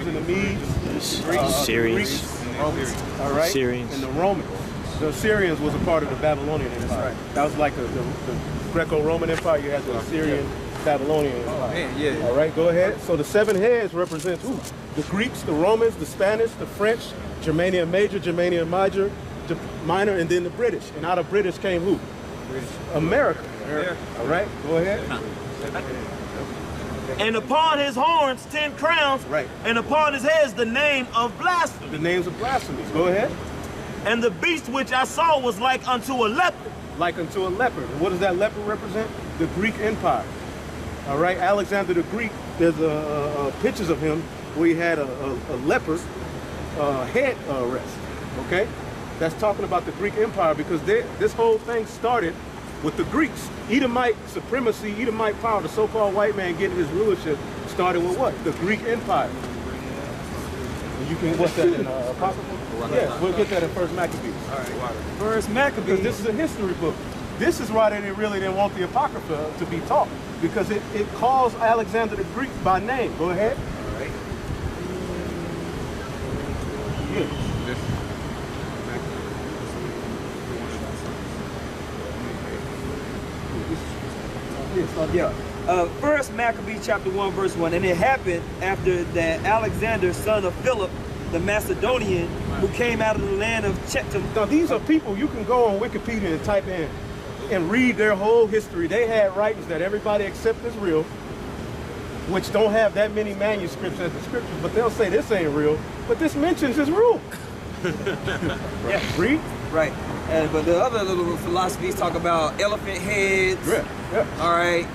and the Medes, Syrians, all right, Syrians, and the Romans. The Assyrians was a part of the Babylonian Empire. Right. That was like the Greco-Roman Empire. You had the Assyrian, Babylonian Empire. Man, yeah. All right, go ahead. So the 7 heads represent the Greeks, the Romans, the Spanish, the French, Germania Major, Germania Minor, and then the British. And out of British came who? British. America. All right, go ahead. And upon his horns 10 crowns, right. And upon his heads the name of blasphemy. The names of blasphemies. Go ahead. And the beast which I saw was like unto a leopard. Like unto a leopard. And what does that leopard represent? The Greek Empire. All right, Alexander the Greek, there's pictures of him where he had a leopard head rest. Okay? That's talking about the Greek Empire because this whole thing started with the Greeks. Edomite supremacy, Edomite power, the so-called white man getting his rulership started with what? The Greek Empire. You can what's that in Apocrypha? Yeah, we'll get that in First Maccabees. All right. First Maccabees. Because this is a history book. This is why they really didn't want the Apocrypha to be taught, because it calls Alexander the Greek by name. Go ahead. All right. Yeah. First Maccabees chapter 1 verse 1. And it happened after that Alexander, son of Philip, the Macedonian, who came out of the land of Chetam. Now these are people you can go on Wikipedia and type in and read their whole history. They had writings that everybody accepts as real, which don't have that many manuscripts as the scriptures, but they'll say this ain't real, but this mentions his rule. Yeah. Read. Right. But the other little philosophies talk about elephant heads. Yeah. All right.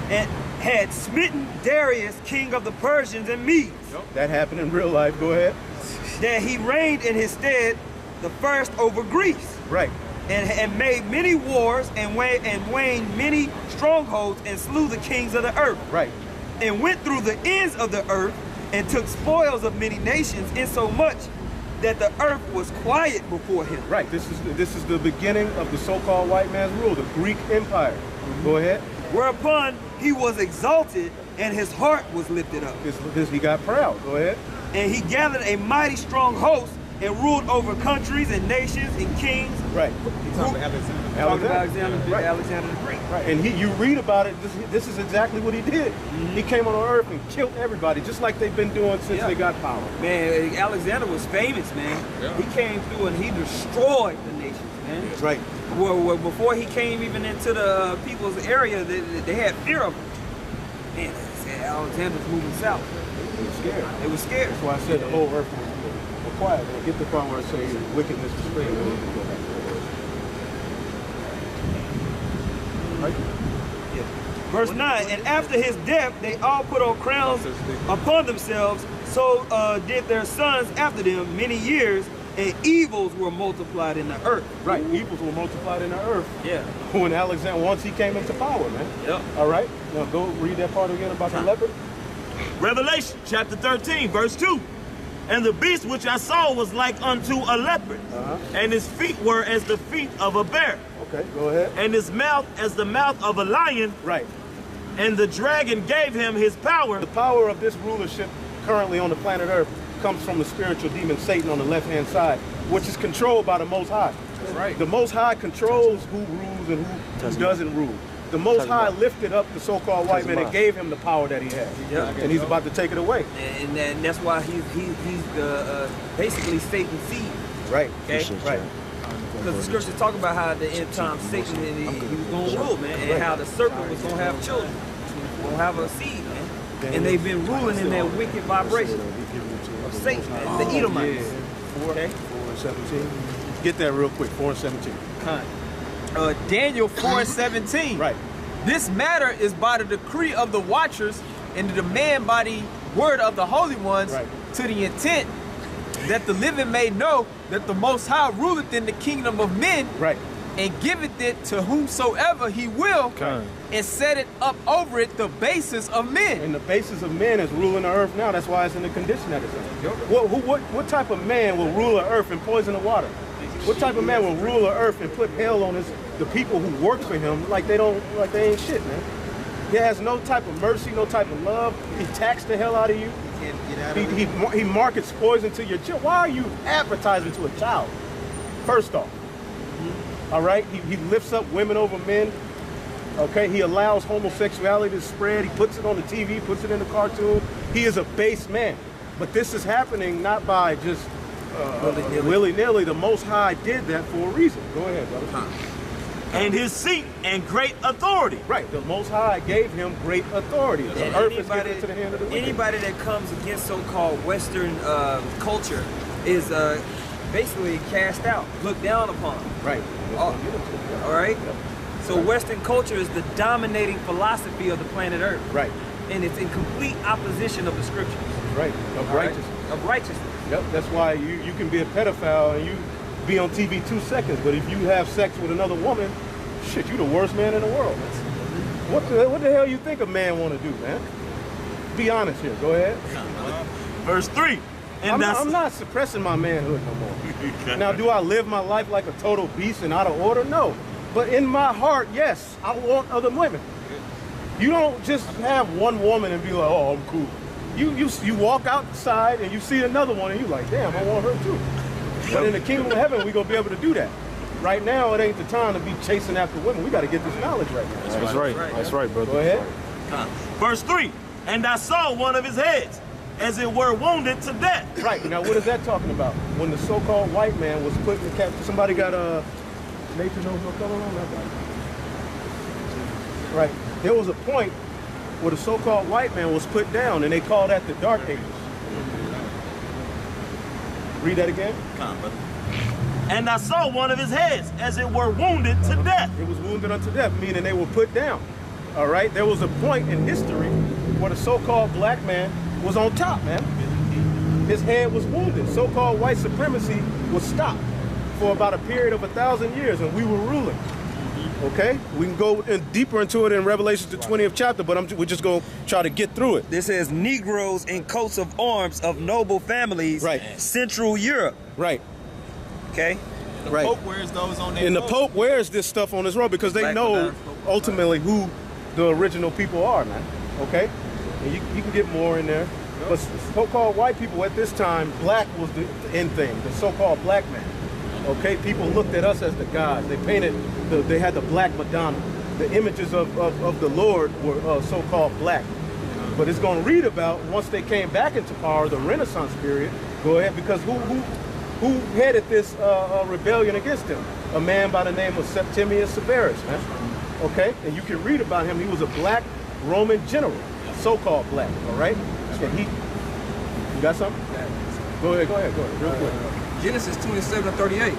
And had smitten Darius, king of the Persians and Medes. That happened in real life. Go ahead. That he reigned in his stead the first over Greece. Right. And made many wars and waned many strongholds and slew the kings of the earth. Right. And went through the ends of the earth and took spoils of many nations, insomuch that the earth was quiet before him. Right. This is the beginning of the so-called white man's rule, the Greek Empire. Go ahead. Whereupon he was exalted and his heart was lifted up. He got proud. Go ahead. And he gathered a mighty strong host and ruled over countries and nations and kings. Right. Alexander the Great. Right. And you read about it, this is exactly what he did. He came on earth and killed everybody, just like they've been doing since they got power. Man, Alexander was famous, man. Yeah. He came through and he destroyed the nations, man. Right. Well, before he came even into the people's area, they had fear of him. Man, they said Alexander's moving south. They were scared. They were scared. That's why I said the whole earth was quiet. Get the part where I say wickedness was spread. Right? Yeah. Verse 9, and after his death, they all put on crowns upon themselves, so did their sons after them many years, and evils were multiplied in the earth. Right, evils were multiplied in the earth. Yeah. When Alexander, once he came into power, man. Yep. All right, now go read that part again about the leopard. Revelation chapter 13, verse 2. And the beast which I saw was like unto a leopard, and his feet were as the feet of a bear. Okay, go ahead. And his mouth as the mouth of a lion. Right. And the dragon gave him his power. The power of this rulership currently on the planet Earth comes from the spiritual demon Satan on the left-hand side, which is controlled by the Most High. That's right. The Most High controls who rules and who doesn't rule. The Most High lifted up the so-called white man and gave him the power that he had. Yeah. And he's about to take it away. And that's why he's basically Satan's seed. Right. Okay. Right. Because the scriptures talk about how at the end time Satan he was going to rule, man, and how the serpent was going to have children, going to have a seed, man. And they've been ruling in that wicked vibration of Satan, man. The Edomites. Yeah. 4 and 17. Get that real quick. 4 and 17. Daniel 4 and 17. Right. This matter is by the decree of the watchers and the demand by the word of the holy ones, to the intent that the living may know that the Most High ruleth in the kingdom of men, and giveth it to whomsoever he will, and set it up over it the basis of men. And the basis of men is ruling the earth now. That's why it's in the condition that it's in. What type of man will rule the earth and poison the water? What type of man will rule the earth and put hell on the people who work for him like they ain't shit, man? He has no type of mercy, no type of love. He taxed the hell out of you. You can't get out of it. He markets poison to your child. Why are you advertising to a child? First off, all right? He lifts up women over men. Okay, he allows homosexuality to spread. He puts it on the TV, puts it in the cartoon. He is a base man. But this is happening not by just willy-nilly. The Most High did that for a reason. Go ahead, brother. And his seat and great authority. Right, the Most High gave him great authority. The earth is given into the hand of the wicked. Anybody that comes against so-called Western culture is basically cast out, looked down upon. Right. All right? So Western culture is the dominating philosophy of the planet Earth. Right. And it's in complete opposition of the scriptures. Right, of righteousness. Of righteousness. Yep, that's why you can be a pedophile and you be on TV 2 seconds, but if you have sex with another woman, shit, you the worst man in the world. What the hell you think a man want to do, man? Be honest here. Go ahead. Verse 3. And I'm not suppressing my manhood no more. Now, do I live my life like a total beast and out of order? No. But in my heart, yes, I want other women. You don't just have one woman and be like, oh, I'm cool. You walk outside and you see another one and you like, damn, I want her too. But in the kingdom of heaven, we're going to be able to do that. Right now, it ain't the time to be chasing after women. We got to get this knowledge right now. That's right. That's right, brother. Go ahead. Verse 3. And I saw one of his heads, as it were wounded to death. Right. Now, what is that talking about? When the so-called white man was put in the cap, somebody got Nathan knows what's going on? Right. There was a point where the so-called white man was put down, and they called that the Dark Ages. Read that again. And I saw one of his heads, as it were wounded to death. It was wounded unto death, meaning they were put down. All right? There was a point in history where the so-called black man was on top, man. His head was wounded. So-called white supremacy was stopped for about a period of 1,000 years, and we were ruling. Okay? We can go deeper into it in Revelation, the 20th chapter, but we're just going to try to get through it. This says Negroes in coats of arms of noble families, right. Central Europe. Right. Okay? The right. Pope wears those on their And the Pope wears this stuff on his robe because they know ultimately who the original people are, man. Okay? And you can get more in there. But so-called white people at this time, black was the end thing, the so-called black man. Okay, people looked at us as the gods. They painted, they had the black Madonna. The images of the Lord were so-called black. But it's going to read about once they came back into power, the Renaissance period. Go ahead, because who headed this rebellion against him? A man by the name of Septimius Severus, man. Okay, and you can read about him. He was a black Roman general, so-called black. All right, and you got something? Go ahead, real quick. Genesis 27:38.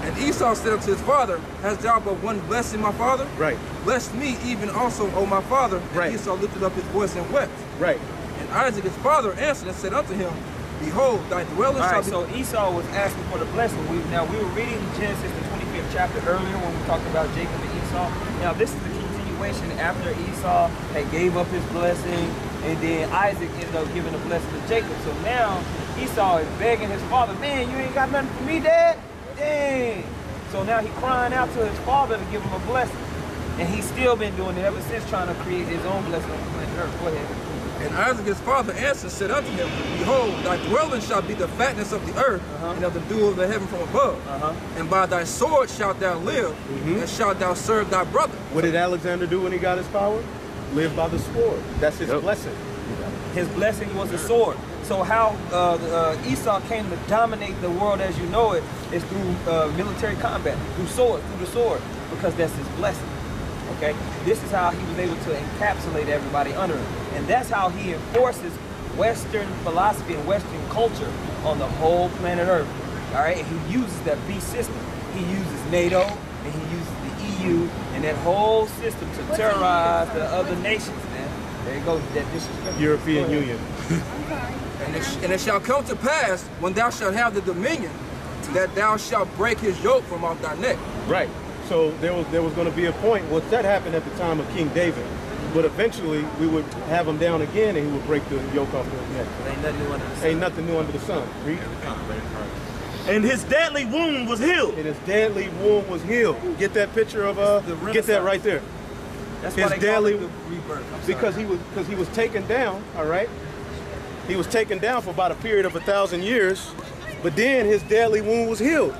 And Esau said unto his father, hast thou but one blessing, my father? Right. Bless me even also, O my father. And right. Esau lifted up his voice and wept. Right. And Isaac his father answered and said unto him, behold, thy dwelling shall be... So Esau was asking for the blessing. We were reading Genesis, the 25th chapter earlier when we talked about Jacob and Esau. Now this is the continuation after Esau had gave up his blessing, and then Isaac ended up giving the blessing to Jacob. So now Esau is begging his father, man, you ain't got nothing for me, Dad? Dang. So now he's crying out to his father to give him a blessing. And he's still been doing it ever since, trying to create his own blessing on the planet Earth. Go ahead. And Isaac his father answered, said unto him, behold, thy dwelling shall be the fatness of the earth, and of the dew of the heaven from above. And by thy sword shalt thou live, and shalt thou serve thy brother. What did Alexander do when he got his power? Live by the sword. That's his blessing. His blessing was a sword. So how Esau came to dominate the world as you know it is through military combat, through the sword, because that's his blessing. Okay, this is how he was able to encapsulate everybody under him, and that's how he enforces Western philosophy and Western culture on the whole planet Earth. All right, and he uses that beast system. He uses NATO and he uses the EU and that whole system to terrorize the other nations. Man, there you go. That disrespect. European Union. And it shall come to pass when thou shalt have the dominion, that thou shalt break his yoke from off thy neck. Right. So there was going to be a point. Well, that happened at the time of King David, but eventually we would have him down again, and he would break the yoke off his neck. Ain't nothing new under the sun. Ain't nothing new under the sun. Read. And his deadly wound was healed. And his deadly wound was healed. Get that picture of get that right there. That's his why they deadly, call it the rebirth. because he was taken down, all right? He was taken down for about a period of 1,000 years, but then his deadly wound was healed.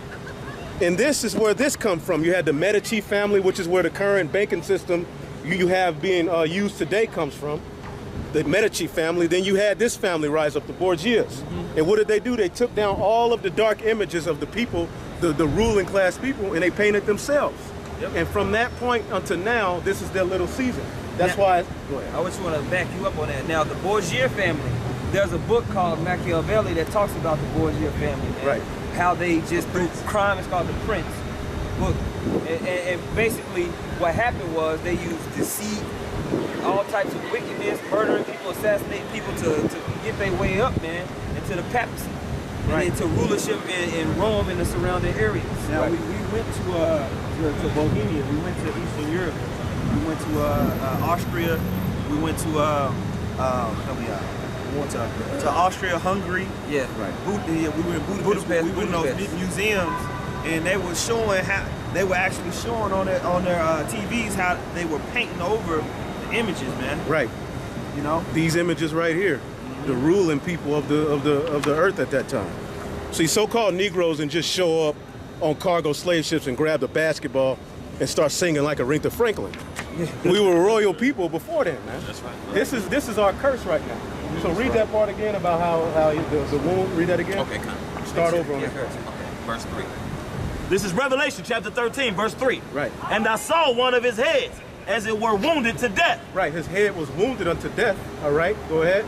And this is where this comes from. You had the Medici family, which is where the current banking system you have being used today comes from. The Medici family. Then you had this family rise up, the Borgias. And what did they do? They took down all of the dark images of the people, the ruling class people, and they painted themselves. Yep. And from that point until now, this is their little season. That's why. Go ahead. I just want to back you up on that. Now, the Borgia family, there's a book called Machiavelli that talks about the Borgia family, man. Right. How they just through crime, it's called The Prince book. And basically what happened was they used deceit, all types of wickedness, murdering people, assassinating people to get their way up, man, into the papacy. Right. And into rulership in Rome and the surrounding areas. Now, Right. we went to Bohemia, we went to Eastern Europe, we went to Austria, we went to Austria, Hungary. Yeah. Right. We were in Budapest. We were in those museums, and they were showing how they were actually showing on their TVs how they were painting over the images, man. Right. You know, These images right here, the ruling people of the earth at that time. See, so-called Negroes and just show up on cargo slave ships and grab the basketball and start singing like Aretha Franklin. We were royal people before then, man. That's right. This is our curse right now. So read that part again about how the wound. Read that again. Okay, come on. Start over on Yeah, that. Okay, verse 3. This is Revelation chapter 13, verse 3. Right. And I saw one of his heads, as it were wounded to death, Right. His head was wounded unto death. All right. Go ahead.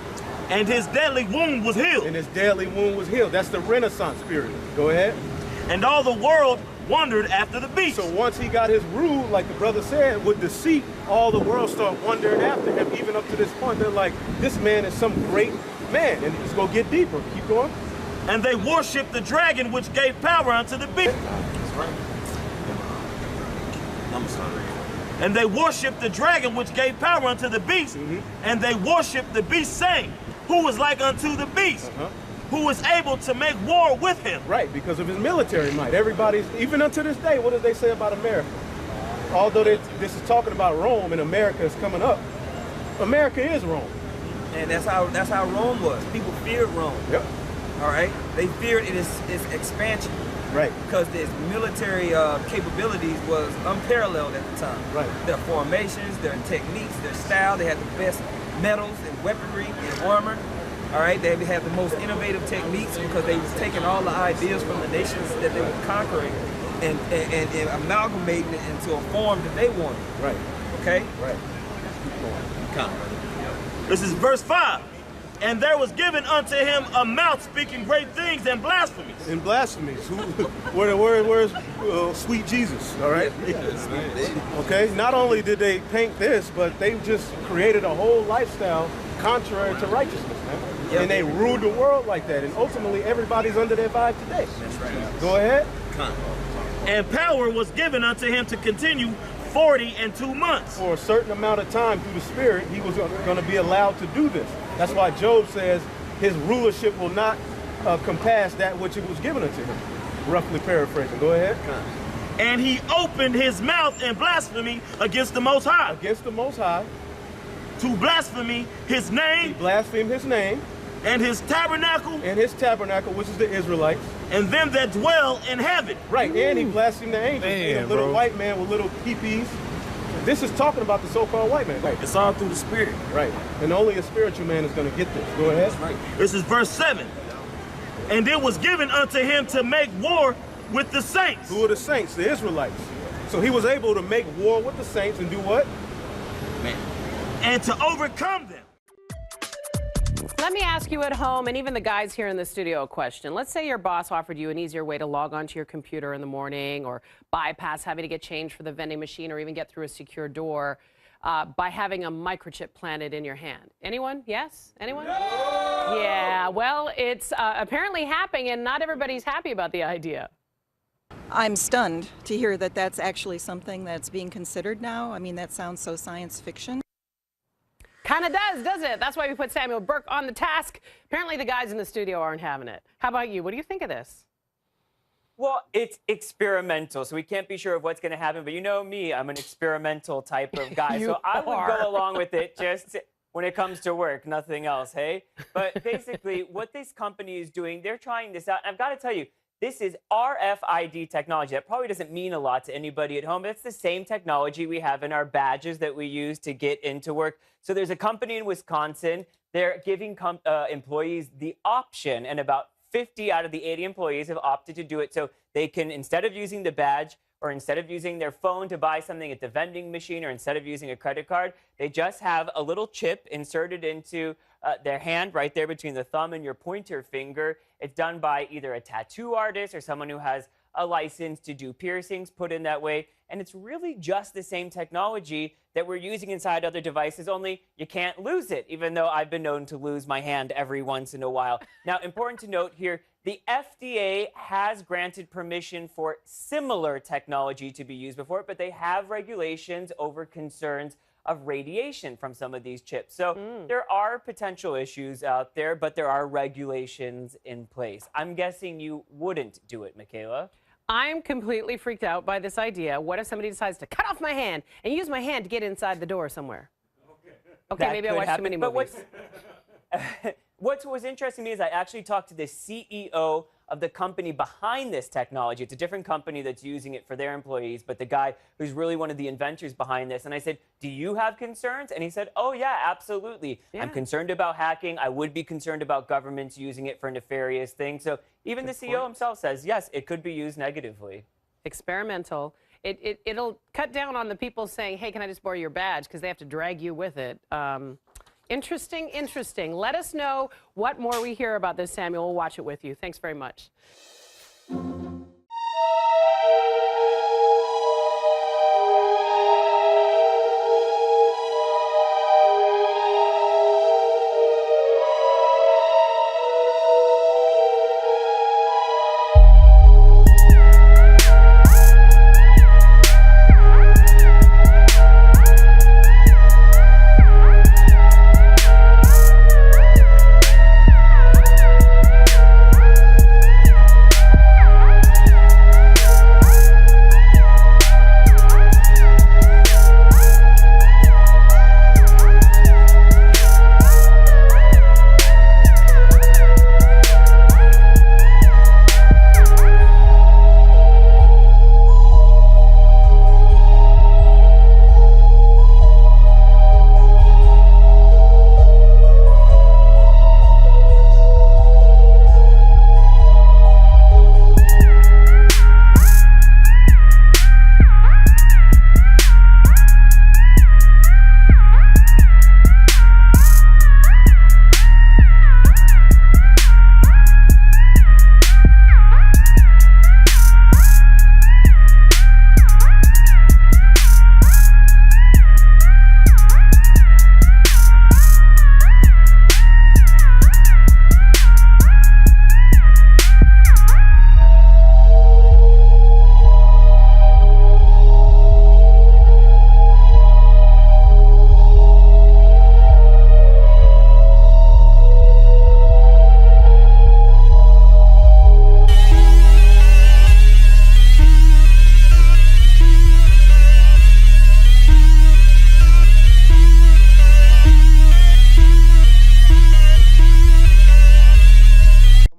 and his deadly wound was healed. And his deadly wound was healed. That's the Renaissance period. Go ahead. And all the world wondered after the beast. So once he got his rule, like the brother said, with deceit, all the world started wondering after him. Even up to this point, they're like, this man is some great man. And it's going to get deeper. Keep going. And they worshipped the dragon which gave power unto the beast. That's right. I'm sorry. And they worshipped the dragon which gave power unto the beast. And they worshipped the beast, saying, Who is like unto the beast? Who is able to make war with him? Right, because of his military might. Everybody's, even unto this day, what do they say about America? Although this is talking about Rome and America is coming up, America is Rome. And that's how Rome was. People feared Rome. Yep. All right, they feared its expansion Right. because its military capabilities was unparalleled at the time. Right. Their formations, their techniques, their style. They had the best metals and weaponry and armor. All right, they had the most innovative techniques because they was taking all the ideas from the nations that they were conquering and amalgamating it into a form that they wanted. Right. Okay. Right. Come. This is verse 5. And there was given unto him a mouth speaking great things and blasphemies. In blasphemies. Where's sweet Jesus? All right. Okay. Not only did they paint this, but they just created a whole lifestyle contrary to righteousness, man. Yep. And they ruled the world like that. And ultimately, everybody's under their vibe today. That's right. Go ahead. Come. And power was given unto him to continue 42 months. For a certain amount of time through the Spirit, he was going to be allowed to do this. That's why Job says his rulership will not compass that which it was given unto him. Roughly paraphrasing. Go ahead. And he opened his mouth in blasphemy against the Most High, Against the Most High, to blaspheme his he name blasphemed his name and his tabernacle and his tabernacle, which is the Israelites. and them that dwell in heaven. Right, and he blasphemed the angels. Man, a little bro. white man with little peepees. This is talking about the so-called white man. Right. It's all through the Spirit. Right. And only a spiritual man is going to get this. Go ahead. This is verse 7. And it was given unto him to make war with the saints. Who are the saints? The Israelites. So he was able to make war with the saints and do what? Man. And to overcome them. Let me ask you at home, and even the guys here in the studio, a question. Let's say your boss offered you an easier way to log onto your computer in the morning or bypass having to get change for the vending machine or even get through a secure door by having a microchip planted in your hand. Anyone? Yes? Anyone? No! Yeah, well, it's apparently happening, and not everybody's happy about the idea. I'm stunned to hear that that's actually something that's being considered now. I mean, that sounds so science fiction. Kind of does, doesn't it? That's why we put Samuel Burke on the task. Apparently the guys in the studio aren't having it. How about you? What do you think of this? Well, it's experimental, so we can't be sure of what's going to happen. But you know me, I'm an experimental type of guy. So I would go along with it just when it comes to work, nothing else, hey? But basically, what this company is doing, they're trying this out. And I've got to tell you, this is RFID technology. That probably doesn't mean a lot to anybody at home, but it's the same technology we have in our badges that we use to get into work. So there's a company in Wisconsin. They're giving employees the option, and about 50 out of the 80 employees have opted to do it. So they can, instead of using the badge or instead of using their phone to buy something at the vending machine or instead of using a credit card, they just have a little chip inserted into their hand right there between the thumb and your pointer finger. It's done by either a tattoo artist or someone who has a license to do piercings put in that way. And it's really just the same technology that we're using inside other devices, only you can't lose it, even though I've been known to lose my hand every once in a while. Now, important to note here, the FDA has granted permission for similar technology to be used before, but they have regulations over concerns of radiation from some of these chips. So there are potential issues out there, but there are regulations in place. I'm guessing you wouldn't do it, Michaela. I'm completely freaked out by this idea. What if somebody decides to cut off my hand and use my hand to get inside the door somewhere? Okay, maybe I watched too many movies. What was interesting to me is I actually talked to the CEO of the company behind this technology. It's a different company that's using it for their employees, but the guy who's really one of the inventors behind this. And I said, do you have concerns? And he said, oh, yeah, absolutely. Yeah. I'm concerned about hacking. I would be concerned about governments using it for nefarious things. So even the CEO himself says, yes, it could be used negatively. Experimental. It'll cut down on the people saying, hey, can I just borrow your badge? Because they have to drag you with it. Interesting, interesting. Let us know what more we hear about this, Samuel. We'll watch it with you. Thanks very much.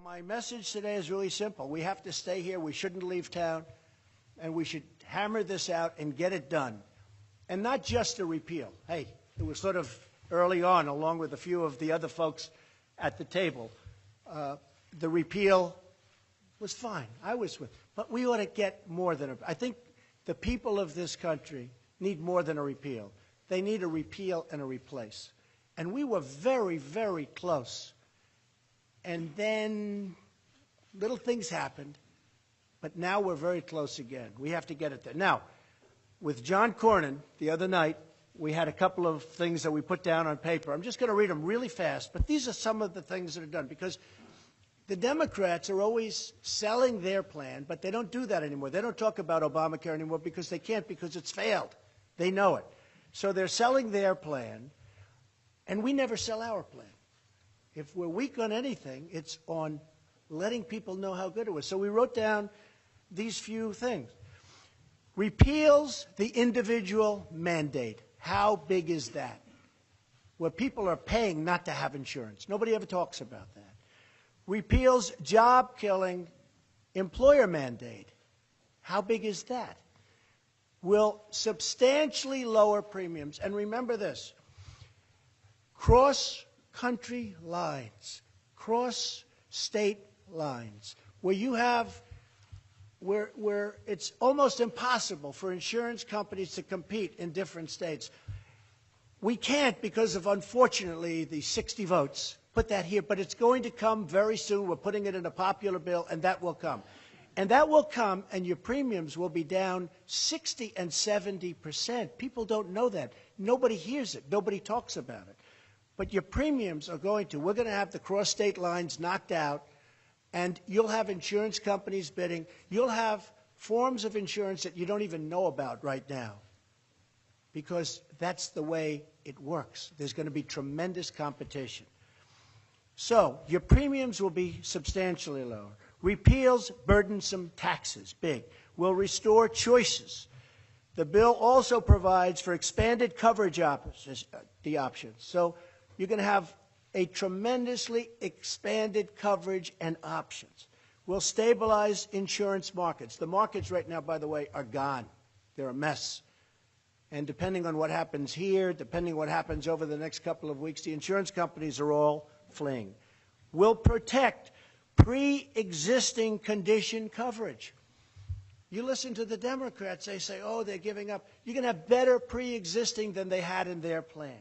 My message today is really simple. We have to stay here. We shouldn't leave town. And we should hammer this out and get it done. And not just a repeal. Hey, it was sort of early on, along with a few of the other folks at the table. The repeal was fine. I was with. But we ought to get more than a. I think the people of this country need more than a repeal. They need a repeal and a replace. And we were very, very close. And then little things happened, but now we're very close again. We have to get it there. Now, with John Cornyn the other night, we had a couple of things that we put down on paper. I'm just going to read them really fast, but these are some of the things that are done, because the Democrats are always selling their plan, but they don't do that anymore. They don't talk about Obamacare anymore because they can't, because it's failed. They know it. So they're selling their plan, and we never sell our plan. If we're weak on anything, it's on letting people know how good it was. So we wrote down these few things. Repeals the individual mandate. How big is that? Where people are paying not to have insurance. Nobody ever talks about that. Repeals job-killing employer mandate. How big is that? Will substantially lower premiums. And remember this, cross-country lines, cross-state lines, where you have, where it's almost impossible for insurance companies to compete in different states. We can't because of, unfortunately, the 60 votes. Put that here, but it's going to come very soon. We're putting it in a popular bill, and that will come. And that will come, and your premiums will be down 60 and 70%. People don't know that. Nobody hears it. Nobody talks about it. But your premiums are going to. We're going to have the cross-state lines knocked out, and you'll have insurance companies bidding. You'll have forms of insurance that you don't even know about right now, because that's the way it works. There's going to be tremendous competition. So your premiums will be substantially lower. Repeals burdensome taxes, big. Will restore choices. The bill also provides for expanded coverage options. So you're going to have a tremendously expanded coverage and options. Will stabilize insurance markets. The markets right now, by the way, are gone. They're a mess. And depending on what happens here, depending on what happens over the next couple of weeks, the insurance companies are all fleeing. Will protect pre-existing condition coverage. You listen to the Democrats, they say, oh, they're giving up. You're going to have better pre-existing than they had in their plan.